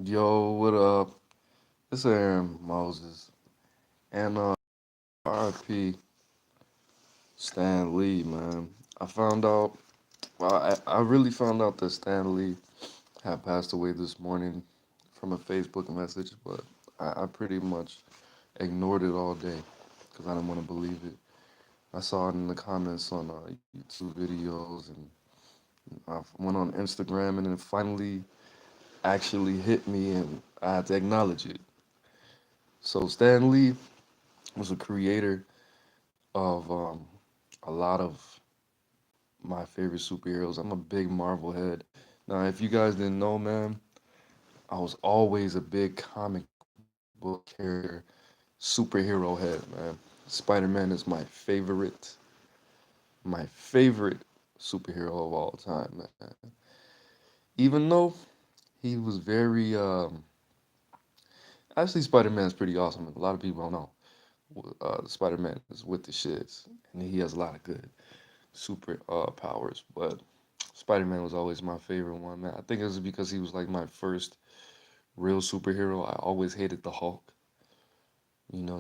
Yo, what up? It's Aaron Moses. And RIP Stan Lee, man. I found out, well, I really found out that Stan Lee had passed away this morning from a Facebook message, but I pretty much ignored it all day because I didn't want to believe it. I saw it in the comments on YouTube videos, and I went on Instagram, and it finally actually hit me, and I had to acknowledge it. So Stan Lee was a creator of a lot of my favorite superheroes. I'm a big Marvel head. Now, if you guys didn't know, man, I was always a big comic book character, superhero head, man. Spider-Man is my favorite superhero of all time, man. Even though he was very, actually, Spider-Man is pretty awesome. A lot of people don't know. Spider-Man is with the shits, and he has a lot of good super powers, but Spider-Man was always my favorite one, man. I think it was because he was like my first real superhero. I always hated the Hulk,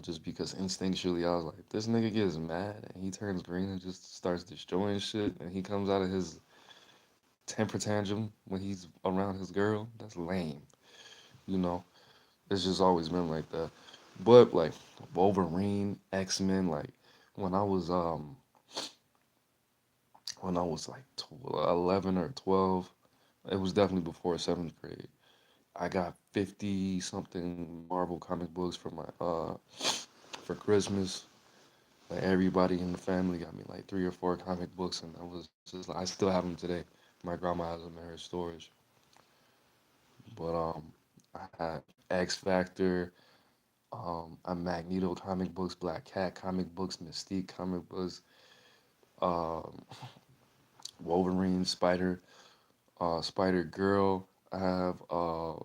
just because instinctually I was like, this nigga gets mad and he turns green and just starts destroying shit, and he comes out of his temper tantrum when he's around his girl. That's lame, you know. It's just always been like that. But like Wolverine, X-Men, like when I was um when I was like 11 or 12, it was definitely before seventh grade. I got 50 something Marvel comic books for Christmas. Like everybody in the family got me like three or four comic books, and I was just like, I still have them today. My grandma has them in her storage. But I had X Factor, a Magneto comic books, Black Cat comic books, Mystique comic books, um, Wolverine, Spider Girl. I have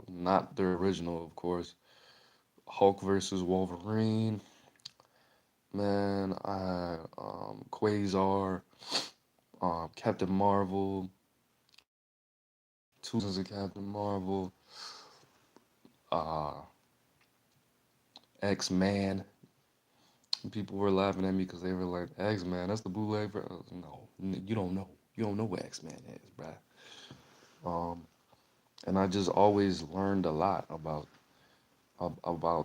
not the original, of course. Hulk versus Wolverine. Man, I had Quasar, Captain Marvel, two seasons of Captain Marvel, uh, X Man. People were laughing at me because they were like, X Man, that's the bootleg. No, you don't know. You don't know what X Man is, bruh. Um, and I just always learned a lot about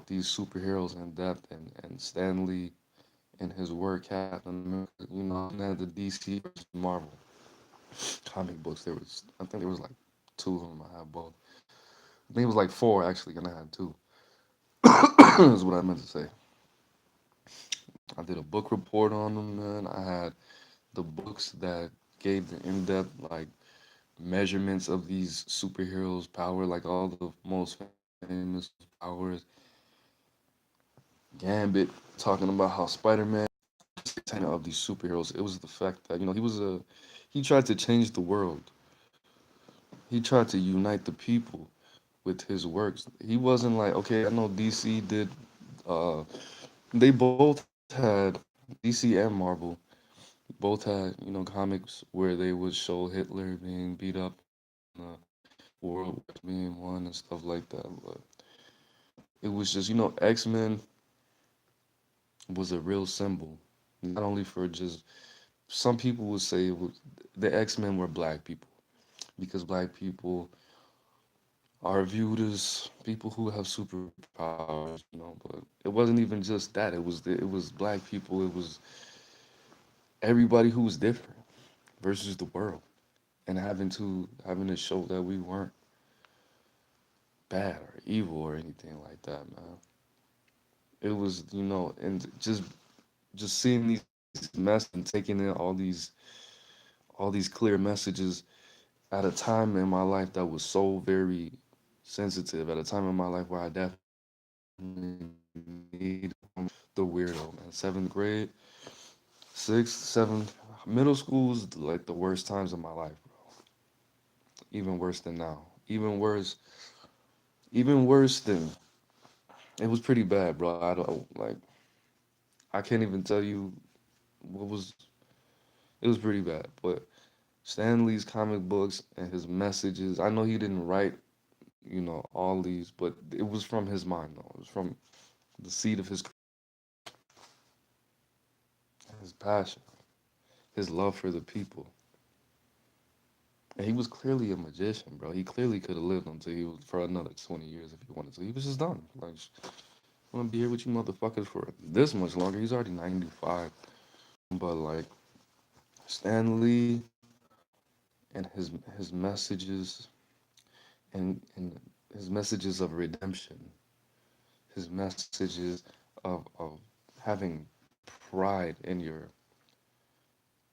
these superheroes in depth, and Stan Lee and his work, Captain America. Even at the DC versus Marvel comic books, I think there was like two of them. I have both. I think it was like four actually, and I had two. Is what I meant to say. I did a book report on them, man. I had the books that gave the in-depth like measurements of these superheroes' power, like all the most famous powers. Gambit talking about how Spider-Man of these superheroes. It was the fact that he tried to change the world. He tried to unite the people with his works. He wasn't like, okay, I know DC did. Uh, they both had DC and Marvel. Both had comics where they would show Hitler being beat up and World War being won and stuff like that. But it was just X-Men was a real symbol, not only for just some people would say the X-Men were black people because black people are viewed as people who have superpowers, but it wasn't even just that. It was black people. It was everybody who was different versus the world, and having to show that we weren't bad or evil or anything like that, man. It was and just seeing these messages and taking in all these clear messages at a time in my life that was so very sensitive, at a time in my life where I definitely needed the weirdo, man. Seventh grade, sixth, seventh, middle school was like the worst times of my life, bro. Even worse than now. Even worse than it was pretty bad, bro. I don't like. I can't even tell you what was. It was pretty bad, but Stan Lee's comic books and his messages. I know he didn't write all these, but it was from his mind though. It was from the seed of his passion, his love for the people. And he was clearly a magician, bro. He clearly could have lived until he was for another 20 years if he wanted to. He was just done. Like, I want to be here with you motherfuckers for this much longer. He's already 95. But like Stan Lee and his messages and his messages of redemption, his messages of having pride in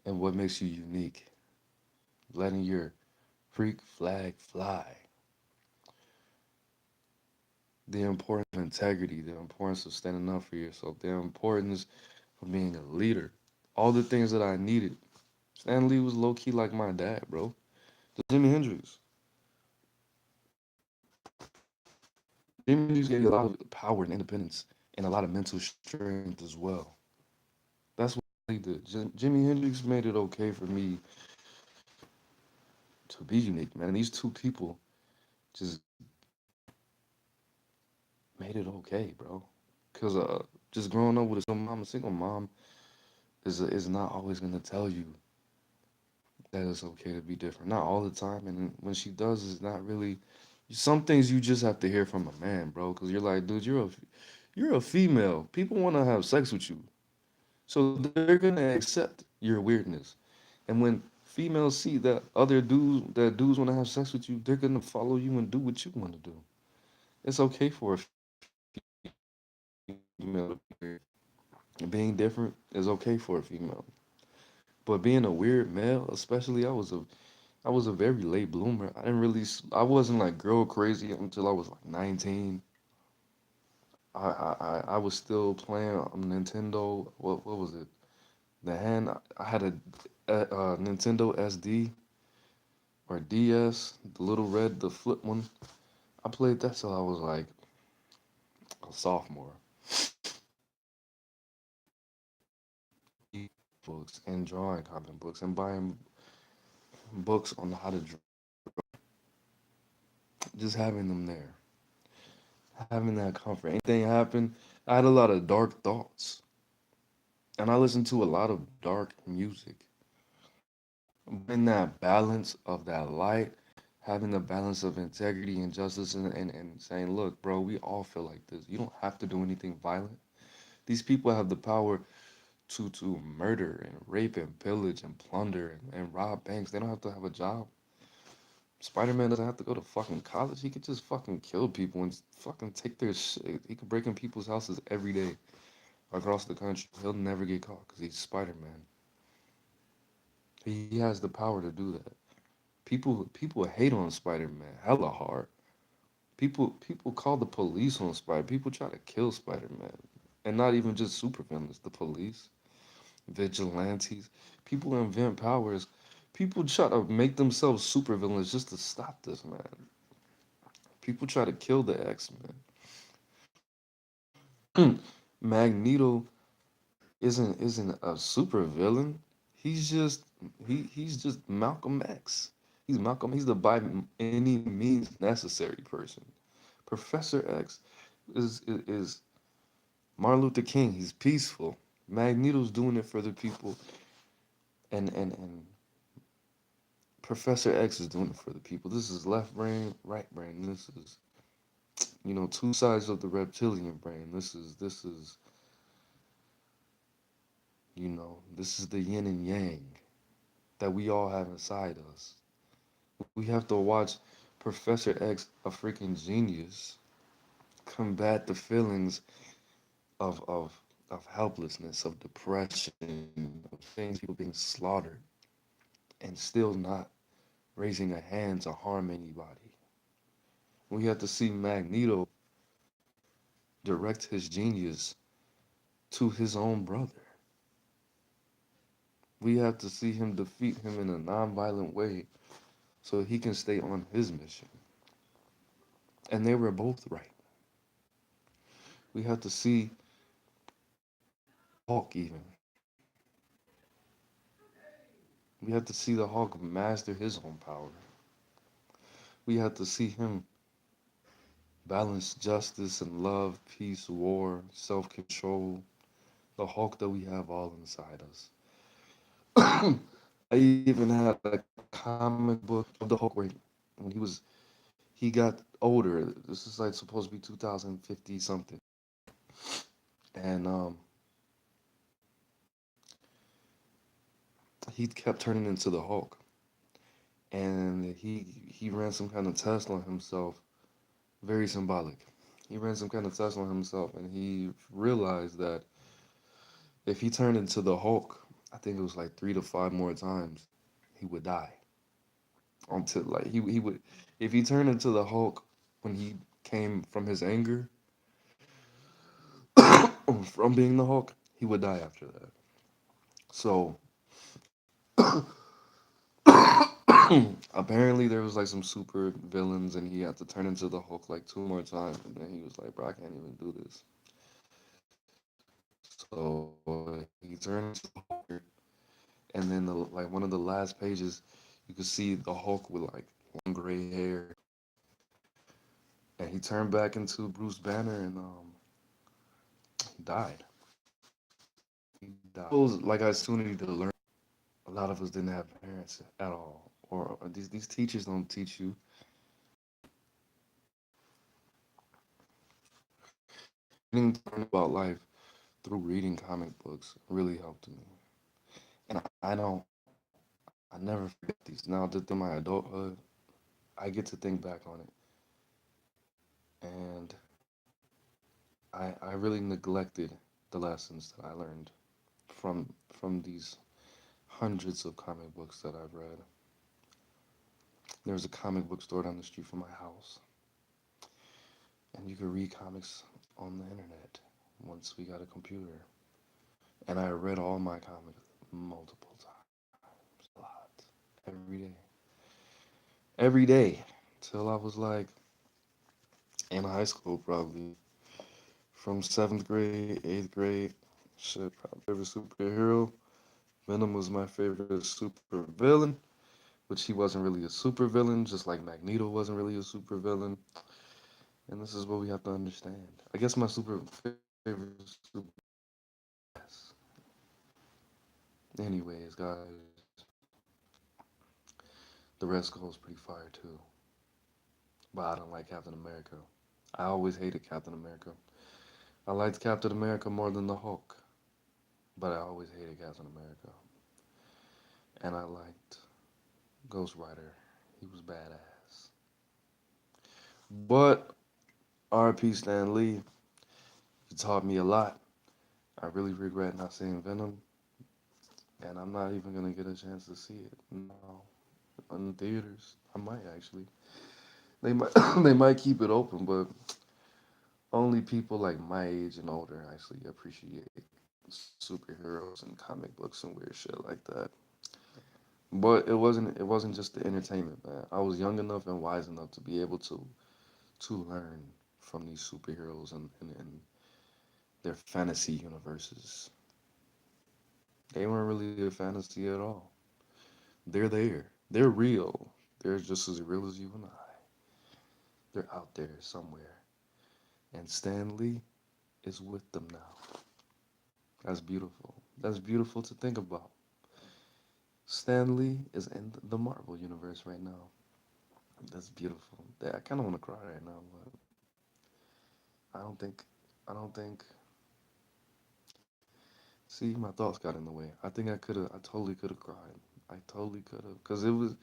what makes you unique, letting your freak flag fly, the importance of integrity, the importance of standing up for yourself, the importance of being a leader, all the things that I needed. Stan Lee was low key like my dad, bro. Jimi Hendrix. Jimi Hendrix gave you a lot of power and independence and a lot of mental strength as well. That's what he did. Jimi Hendrix made it okay for me to be unique, man. And these two people just made it okay, bro. Cause just growing up with a single mom is not always gonna tell you that it's okay to be different. Not all the time, and when she does, it's not really. Some things you just have to hear from a man, bro. Cause you're like, dude, you're a female. People want to have sex with you, so they're gonna accept your weirdness. And when females see that dudes want to have sex with you, they're gonna follow you and do what you want to do. It's okay for a female to be weird. Being different is okay for a female. But being a weird male, especially, I was a very late bloomer. I wasn't like girl crazy until I was like 19. I was still playing on Nintendo. What was it? The hand I had a Nintendo SD or DS, the little red, the flip one. I played that till I was like a sophomore. Books and drawing comic books and buying books on how to draw, just having them there, having that comfort. Anything happened, I had a lot of dark thoughts, and I listened to a lot of dark music. But in that balance of that light, having the balance of integrity and justice, and saying, look, bro, we all feel like this. You don't have to do anything violent. These people have the power to murder and rape and pillage and plunder and rob banks. They don't have to have a job. Spider-Man doesn't have to go to fucking college. He could just fucking kill people and fucking take their shit. He could break in people's houses every day across the country. He'll never get caught because he's Spider-Man. He has the power to do that. People hate on Spider-Man hella hard. People call the police on Spider. People try to kill Spider-Man, and not even just supervillains. The police, vigilantes, people invent powers. People try to make themselves supervillains just to stop this man. People try to kill the X-Men. Magneto isn't a supervillain. He's just he's just Malcolm X. He's Malcolm. He's the by any means necessary person. Professor X is Martin Luther King. He's peaceful. Magneto's doing it for the people, and Professor X is doing it for the people. This is left brain, right brain. This is two sides of the reptilian brain. This is the yin and yang that we all have inside us. We have to watch Professor X, a freaking genius, combat the feelings of of of helplessness, of depression, of seeing people being slaughtered and still not raising a hand to harm anybody. We have to see Magneto direct his genius to his own brother. We have to see him defeat him in a non-violent way so he can stay on his mission. And they were both right. We have to see Hulk even. We have to see the Hulk master his own power. We have to see him balance, justice, and love, peace, war, self control, the Hulk that we have all inside us. I even had a comic book of the Hulk where when he got older. This is like supposed to be 2050 something, and he kept turning into the Hulk, and he ran some kind of test on himself. Very symbolic. He ran some kind of test on himself, and he realized that if he turned into the Hulk, I think it was like 3 to 5 more times, he would die. Until like he would, if he turned into the Hulk when he came from his anger, from being the Hulk, he would die after that. So apparently there was like some super villains, and he had to turn into the Hulk like 2 more times, and then he was like, "Bro, I can't even do this." So he turned into the Hulk, and then like one of the last pages, you could see the Hulk with like long gray hair, and he turned back into Bruce Banner, and he died. He died. It was like an opportunity to learn. A lot of us didn't have parents at all, or these teachers don't teach you. Getting to learn about life through reading comic books really helped me, and I never forget these. Now that through my adulthood, I get to think back on it, and I really neglected the lessons that I learned from these hundreds of comic books that I've read. There was a comic book store down the street from my house, and you could read comics on the internet once we got a computer. And I read all my comics multiple times, a lot, every day, till I was like in high school, probably from seventh grade, eighth grade. Shit, probably favorite superhero. Venom was my favorite super villain, which he wasn't really a super villain, just like Magneto wasn't really a super villain. And this is what we have to understand. I guess my super favorite super. Yes. Anyways, guys, the rest goes pretty fire too. But I don't like Captain America. I always hated Captain America. I liked Captain America more than the Hulk, but I always hated Captain America. And I liked Ghost Rider. He was badass. But R.P. Stan Lee, he taught me a lot. I really regret not seeing Venom, and I'm not even gonna get a chance to see it now in the theaters. I might actually. They might they might keep it open, but only people like my age and older actually appreciate superheroes and comic books and weird shit like that. But it wasn't just the entertainment, man. I was young enough and wise enough to be able to learn from these superheroes and their fantasy universes. They weren't really a fantasy at all. They're there. They're real. They're just as real as you and I. They're out there somewhere. And Stan Lee is with them now. That's beautiful. That's beautiful to think about. Stan Lee is in the Marvel universe right now. That's beautiful. Yeah, I kind of want to cry right now, but I don't think, I don't think. See, my thoughts got in the way. I think I could have. I totally could have cried. I totally could have, cause it was,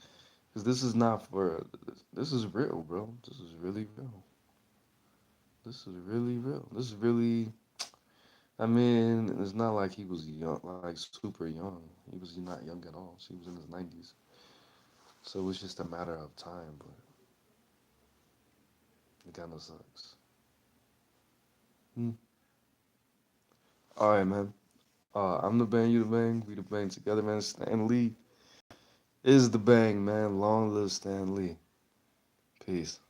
cause this is not for. This is real, bro. This is really real. This is really real. This is really. I mean, it's not like he was young, like super young. He was not young at all. He was in his 90s. So it was just a matter of time, but it kind of sucks. Hmm. All right, man. I'm the bang, you the bang, we the bang together, man. Stan Lee is the bang, man. Long live Stan Lee. Peace.